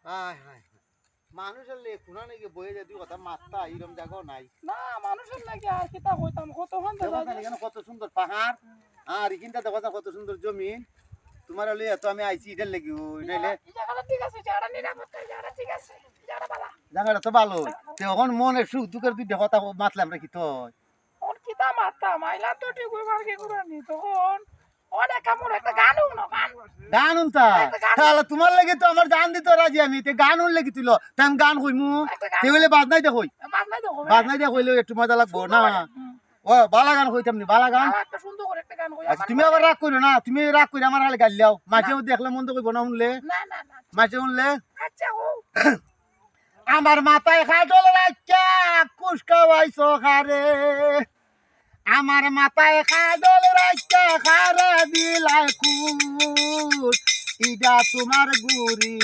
হায় হায় মানুষের লে কোনা নাকি বয়ে যদি কথা মাত্রা এরম জায়গাও নাই। না মানুষের লাগে আর কিতা কইতাম কত হন্দ দেখো না এখানে কত সুন্দর পাহাড় আর এখানটা দেখো না কত সুন্দর জমিন। তোমার হলে এত আমি আইছি এটার লেগে নাইলে এই জায়গাটা ঠিক আছে জায়গাটা নিরাপত্তা এই জায়গাটা ঠিক আছে জায়গাটা ভালো জায়গাটা তো ভালো। তখন মনে সুখ দুঃখের দুই কথা মাতলাম রে কি তো ওর কিতা মারতাম আইলা তো ঠিক হইবার কি করানি তখন অনেক কামড় একটা গান উনো গান গান উনতা তাহলে তোমার লাগে তো আমার গান দিতে রাজি আমি তে গান উন লেগে তুলো তাই আমি গান কইমু তে বলে বাদ নাই দেখই বাজনাই তো বাদ নাই দেখ হইলে একটু মজা লাগবো না। ও বালা গান কইতাম নি বালা গান। একটা সুন্দর করে একটা গান কই আচ্ছা তুমি আবার রাগ করো না তুমি রাগ করে আমার হালে গাল লাও মাঝে দেখলে মন্দ কইব না শুনলে না না না মাঝে শুনলে আচ্ছা ও আমার মাথায় খাজল রাখা কুসকা বাইছো খারে আমার মাথায় খাজল রাখা খারে দিলাই কুস ইডা তোমার গুরি